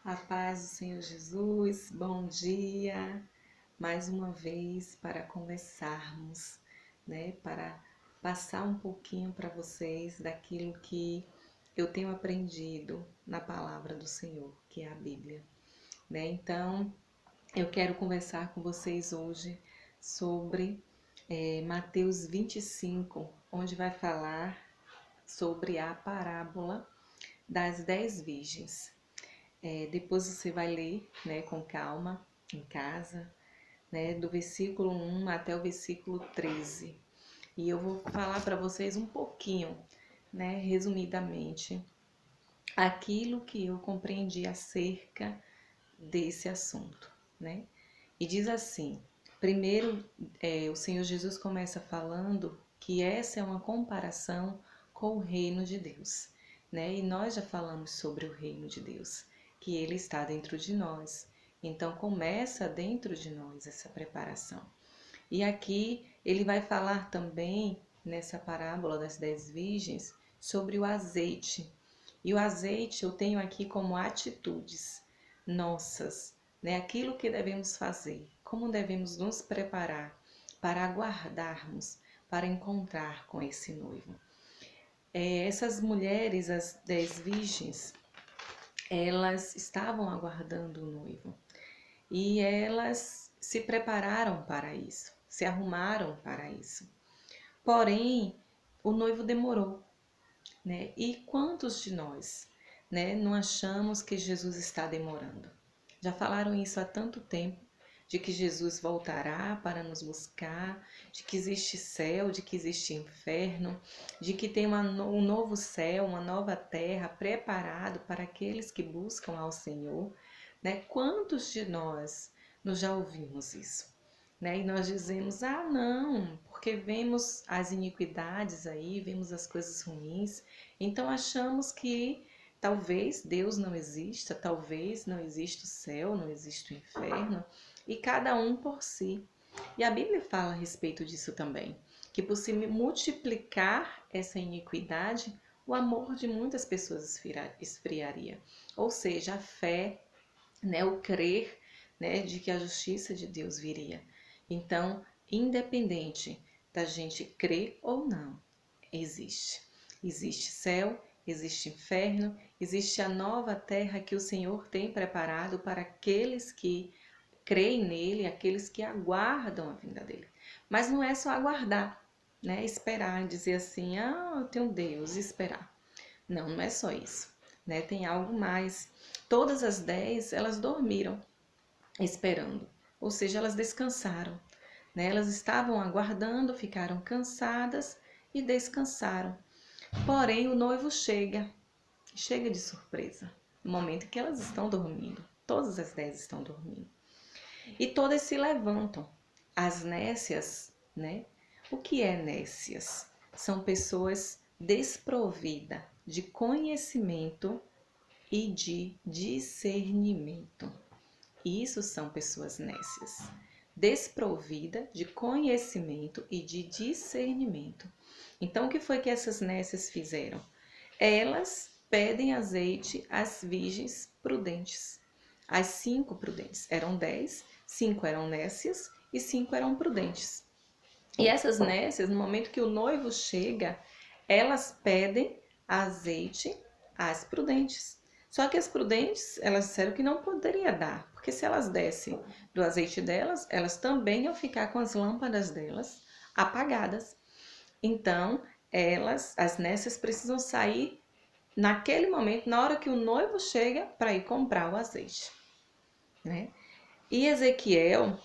A paz do Senhor Jesus, bom dia, mais uma vez para conversarmos, né? Para passar um pouquinho para vocês daquilo que eu tenho aprendido na palavra do Senhor, que é a Bíblia, né? Então, eu quero conversar com vocês hoje sobre Mateus 25, onde vai falar sobre a parábola das 10 virgens. Depois você vai ler, né, com calma em casa, né, do versículo 1 até o versículo 13. E eu vou falar para vocês um pouquinho, né, resumidamente, aquilo que eu compreendi acerca desse assunto, né? E diz assim: primeiro, o Senhor Jesus começa falando que essa é uma comparação com o reino de Deus, né? E nós já falamos sobre o reino de Deus, que ele está dentro de nós. Então começa dentro de nós essa preparação. E aqui ele vai falar também, nessa parábola das 10 virgens, sobre o azeite. E o azeite eu tenho aqui como atitudes nossas, né? Aquilo que devemos fazer, como devemos nos preparar para aguardarmos, para encontrar com esse noivo. Essas mulheres, as 10 virgens, elas estavam aguardando o noivo e elas se prepararam para isso, se arrumaram para isso. Porém, o noivo demorou, né? E quantos de nós, né, não achamos que Jesus está demorando? Já falaram isso há tanto tempo, de que Jesus voltará para nos buscar, de que existe céu, de que existe inferno, de que tem um novo céu, uma nova terra preparado para aqueles que buscam ao Senhor, né? Quantos de nós já ouvimos isso? Né? E nós dizemos, ah, não, porque vemos as iniquidades aí, vemos as coisas ruins, então achamos que talvez Deus não exista, talvez não exista o céu, não exista o inferno, e cada um por si. E a Bíblia fala a respeito disso também, que por se multiplicar essa iniquidade, o amor de muitas pessoas esfriaria. Ou seja, a fé, né, o crer, né, de que a justiça de Deus viria. Então, independente da gente crer ou não, existe. Existe céu, existe inferno, existe a nova terra que o Senhor tem preparado para aqueles que creem nele, aqueles que aguardam a vinda dele. Mas não é só aguardar, né? Esperar, dizer assim, ah, eu tenho Deus, esperar. Não, não é só isso, né? Tem algo mais. Todas as 10, elas dormiram esperando, ou seja, elas descansaram, né? Elas estavam aguardando, ficaram cansadas e descansaram. Porém, o noivo chega de surpresa, no momento que elas estão dormindo. Todas as 10 estão dormindo. E todas se levantam. As nécias, né? O que é nécias? São pessoas desprovidas de conhecimento e de discernimento. Isso são pessoas nécias, desprovida de conhecimento e de discernimento. Então, o que foi que essas nécias fizeram? Elas pedem azeite às virgens prudentes. As 5 prudentes eram 10, 5 eram nécias e 5 eram prudentes. E essas nécias, no momento que o noivo chega, elas pedem azeite às prudentes. Só que as prudentes, elas disseram que não poderia dar, porque se elas dessem do azeite delas, elas também iam ficar com as lâmpadas delas apagadas. Então, as nécias precisam sair naquele momento, na hora que o noivo chega, para ir comprar o azeite, né? E Ezequiel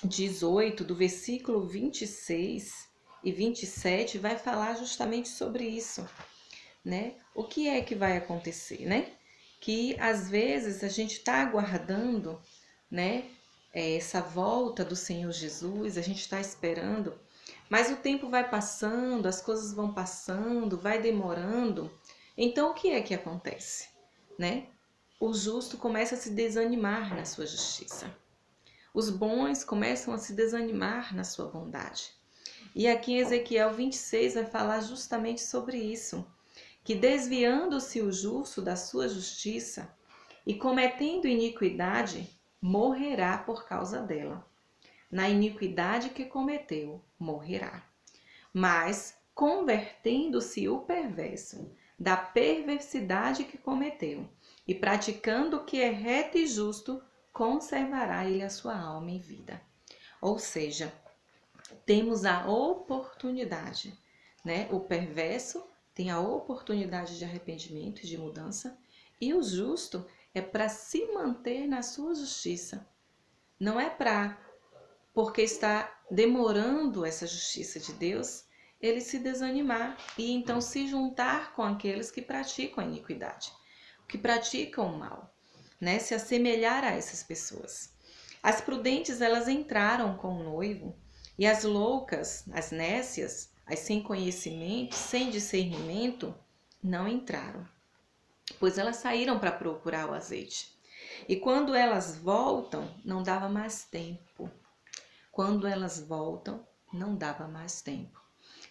18, do versículo 26 e 27, vai falar justamente sobre isso, né? O que é que vai acontecer, né? Que às vezes a gente está aguardando, né? Essa volta do Senhor Jesus, a gente está esperando, mas o tempo vai passando, as coisas vão passando, vai demorando. Então o que é que acontece, né? O justo começa a se desanimar na sua justiça. Os bons começam a se desanimar na sua bondade. E aqui em Ezequiel 26 vai falar justamente sobre isso, que desviando-se o justo da sua justiça, e cometendo iniquidade, morrerá por causa dela. Na iniquidade que cometeu, morrerá. Mas, convertendo-se o perverso da perversidade que cometeu, e praticando o que é reto e justo, conservará ele a sua alma em vida. Ou seja, temos a oportunidade, né? O perverso tem a oportunidade de arrependimento e de mudança, e o justo é para se manter na sua justiça. Não é porque está demorando essa justiça de Deus, ele se desanimar e então se juntar com aqueles que praticam a iniquidade, que praticam o mal, né? Se assemelhar a essas pessoas. As prudentes, elas entraram com o noivo, e as loucas, as nécias, as sem conhecimento, sem discernimento, não entraram, pois elas saíram para procurar o azeite. E quando elas voltam, não dava mais tempo. Quando elas voltam, não dava mais tempo.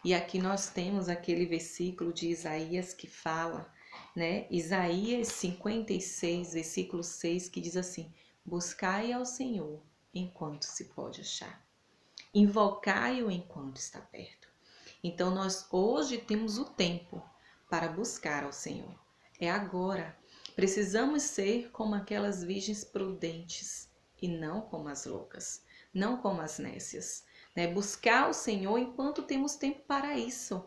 E aqui nós temos aquele versículo de Isaías que fala, né? Isaías 56, versículo 6, que diz assim: buscai ao Senhor enquanto se pode achar. Invocai-o enquanto está perto. Então nós hoje temos o tempo para buscar ao Senhor. É agora. Precisamos ser como aquelas virgens prudentes e não como as loucas, não como as nécias, né? Buscar o Senhor enquanto temos tempo para isso.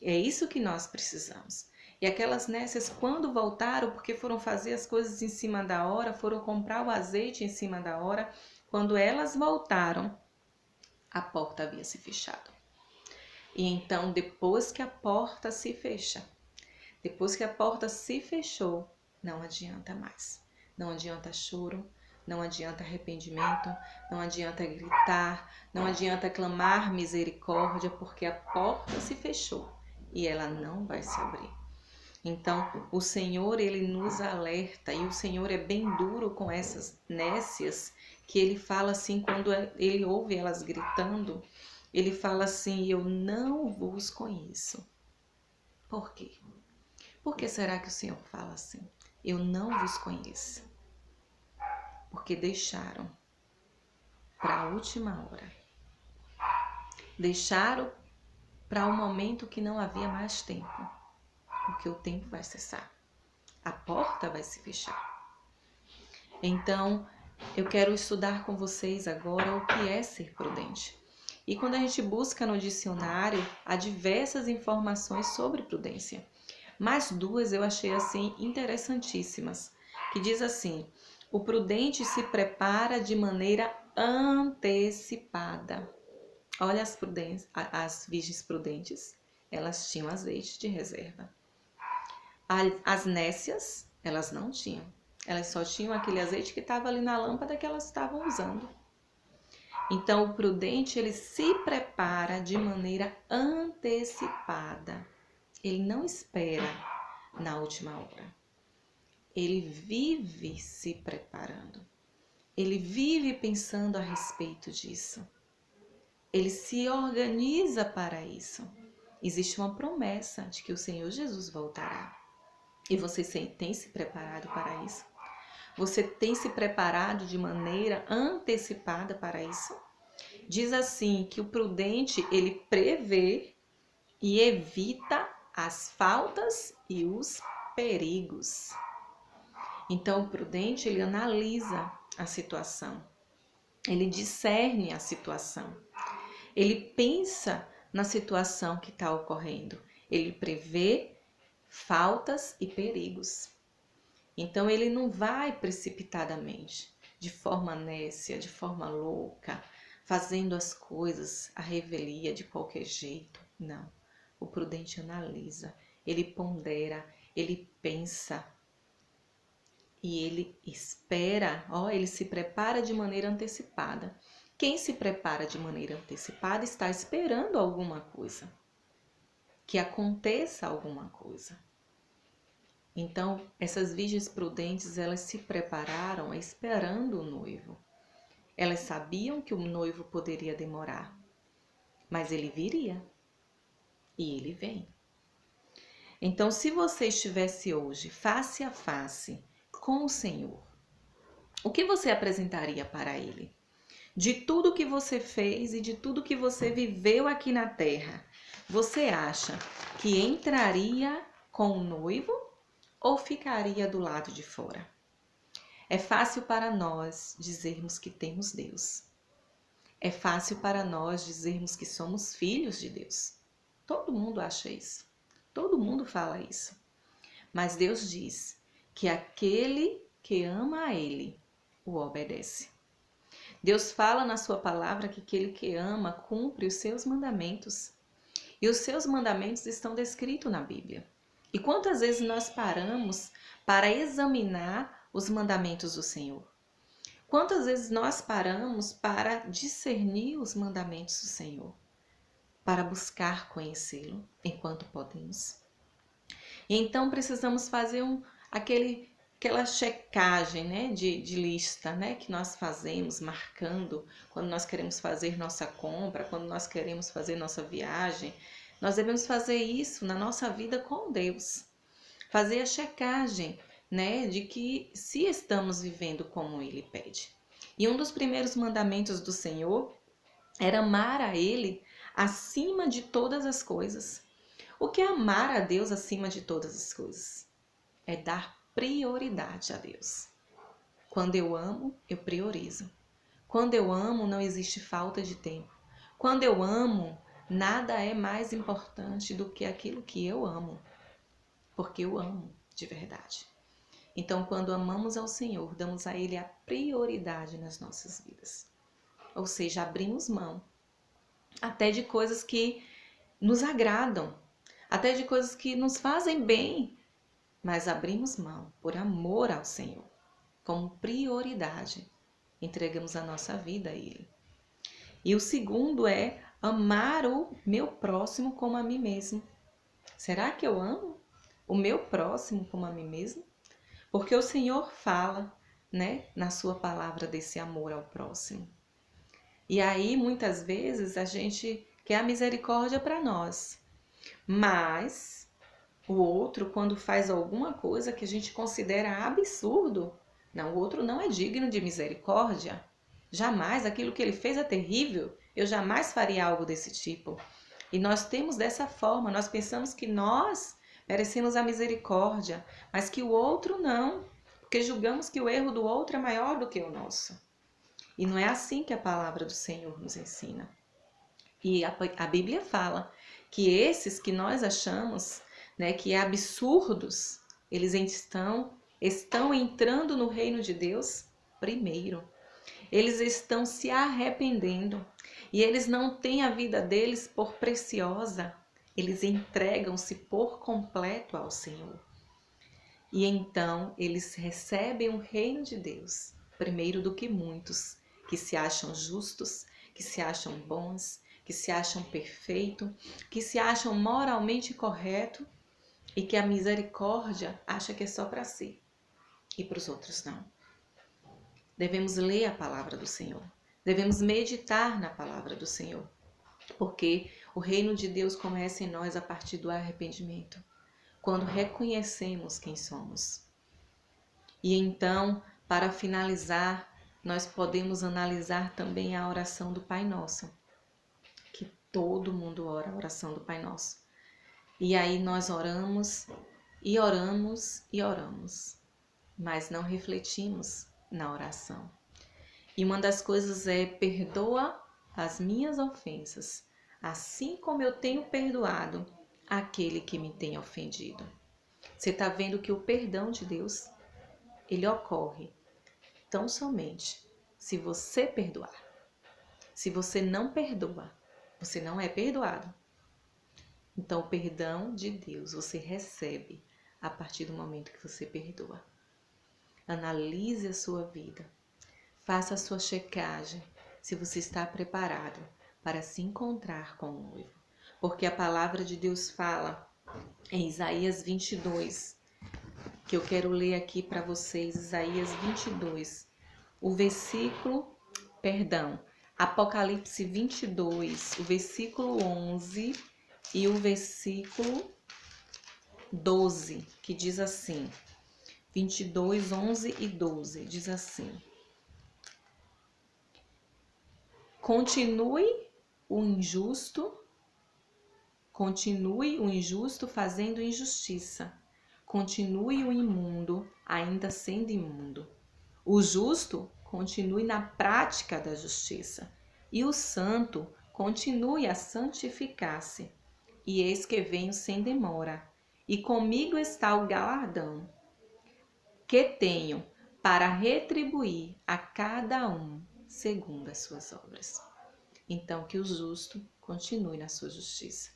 É isso que nós precisamos. E aquelas nécias, quando voltaram, porque foram fazer as coisas em cima da hora, foram comprar o azeite em cima da hora, quando elas voltaram, a porta havia se fechado. E então, depois que a porta se fecha, depois que a porta se fechou, não adianta mais. Não adianta choro, não adianta arrependimento, não adianta gritar, não adianta clamar misericórdia, porque a porta se fechou e ela não vai se abrir. Então, o Senhor, ele nos alerta, e o Senhor é bem duro com essas nécias, que ele fala assim, quando ele ouve elas gritando, ele fala assim: eu não vos conheço. Por quê? Por que será que o Senhor fala assim? Eu não vos conheço. Porque deixaram para a última hora. Deixaram para um momento que não havia mais tempo. Porque o tempo vai cessar. A porta vai se fechar. Então, eu quero estudar com vocês agora o que é ser prudente. E quando a gente busca no dicionário, há diversas informações sobre prudência. Mas duas eu achei assim interessantíssimas, que diz assim: o prudente se prepara de maneira antecipada. Olha as virgens prudentes, elas tinham azeite de reserva. As nécias, elas não tinham. Elas só tinham aquele azeite que estava ali na lâmpada que elas estavam usando. Então, o prudente, ele se prepara de maneira antecipada. Ele não espera na última hora. Ele vive se preparando. Ele vive pensando a respeito disso. Ele se organiza para isso. Existe uma promessa de que o Senhor Jesus voltará. E você tem se preparado para isso? Você tem se preparado de maneira antecipada para isso? Diz assim que o prudente, ele prevê e evita as faltas e os perigos. Então, o prudente, ele analisa a situação, ele discerne a situação, ele pensa na situação que está ocorrendo, ele prevê faltas e perigos. Então, ele não vai precipitadamente, de forma nécia, de forma louca, fazendo as coisas à revelia de qualquer jeito. Não. O prudente analisa, ele pondera, ele pensa e ele espera, ele se prepara de maneira antecipada. Quem se prepara de maneira antecipada está esperando alguma coisa, que aconteça alguma coisa. Então, essas virgens prudentes, elas se prepararam esperando o noivo. Elas sabiam que o noivo poderia demorar, mas ele viria. E ele vem. Então, se você estivesse hoje face a face com o Senhor, o que você apresentaria para Ele? De tudo que você fez e de tudo que você viveu aqui na terra, você acha que entraria com o noivo ou ficaria do lado de fora? É fácil para nós dizermos que temos Deus. É fácil para nós dizermos que somos filhos de Deus. Todo mundo acha isso. Todo mundo fala isso. Mas Deus diz que aquele que ama a Ele o obedece. Deus fala na sua palavra que aquele que ama cumpre os seus mandamentos. E os seus mandamentos estão descritos na Bíblia. E quantas vezes nós paramos para examinar os mandamentos do Senhor? Quantas vezes nós paramos para discernir os mandamentos do Senhor? Para buscar conhecê-lo enquanto podemos? E então precisamos fazer aquela checagem, né, de lista, né, que nós fazemos, marcando quando nós queremos fazer nossa compra, quando nós queremos fazer nossa viagem. Nós devemos fazer isso na nossa vida com Deus. Fazer a checagem, né, de que se estamos vivendo como Ele pede. E um dos primeiros mandamentos do Senhor era amar a Ele acima de todas as coisas. O que é amar a Deus acima de todas as coisas? É dar prioridade a Deus. Quando eu amo, eu priorizo. Quando eu amo, não existe falta de tempo. Quando eu amo, nada é mais importante do que aquilo que eu amo. Porque eu amo de verdade. Então, quando amamos ao Senhor, damos a Ele a prioridade nas nossas vidas. Ou seja, abrimos mão até de coisas que nos agradam, até de coisas que nos fazem bem, mas abrimos mão por amor ao Senhor, como prioridade. Entregamos a nossa vida a Ele. E o segundo é amar o meu próximo como a mim mesmo. Será que eu amo o meu próximo como a mim mesmo? Porque o Senhor fala, né, na sua palavra desse amor ao próximo. E aí, muitas vezes, a gente quer a misericórdia para nós. Mas o outro, quando faz alguma coisa que a gente considera absurdo, não, o outro não é digno de misericórdia. Jamais, aquilo que ele fez é terrível. Eu jamais faria algo desse tipo. E nós temos dessa forma, nós pensamos que nós merecemos a misericórdia, mas que o outro não, porque julgamos que o erro do outro é maior do que o nosso. E não é assim que a palavra do Senhor nos ensina. E a Bíblia fala que esses que nós achamos, né, que é absurdos, eles estão entrando no reino de Deus primeiro. Eles estão se arrependendo e eles não têm a vida deles por preciosa. Eles entregam-se por completo ao Senhor. E então eles recebem o reino de Deus primeiro do que muitos que se acham justos, que se acham bons, que se acham perfeitos, que se acham moralmente corretos e que a misericórdia acha que é só para si e para os outros não. Devemos ler a palavra do Senhor, devemos meditar na palavra do Senhor, porque o reino de Deus começa em nós a partir do arrependimento, quando reconhecemos quem somos. E então, para finalizar, nós podemos analisar também a oração do Pai Nosso, que todo mundo ora a oração do Pai Nosso. E aí nós oramos e oramos e oramos, mas não refletimos na oração. E uma das coisas é: perdoa as minhas ofensas, assim como eu tenho perdoado aquele que me tem ofendido. Você está vendo que o perdão de Deus, ele ocorre tão somente se você perdoar. Se você não perdoa, você não é perdoado. Então, o perdão de Deus você recebe a partir do momento que você perdoa. Analise a sua vida. Faça a sua checagem se você está preparado para se encontrar com o noivo. Porque a palavra de Deus fala em Isaías 22, que eu quero ler aqui para vocês, Isaías 22, Apocalipse 22, o versículo 11 e o versículo 12, que diz assim: 22, 11 e 12, diz assim: Continue o injusto fazendo injustiça. Continue o imundo ainda sendo imundo. O justo continue na prática da justiça. E o santo continue a santificar-se. E eis que venho sem demora. E comigo está o galardão que tenho para retribuir a cada um segundo as suas obras. Então, que o justo continue na sua justiça.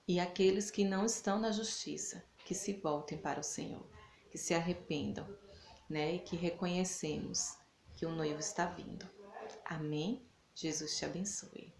E aqueles que não estão na justiça, que se voltem para o Senhor, que se arrependam, né? E que reconhecemos que o noivo está vindo. Amém? Jesus te abençoe.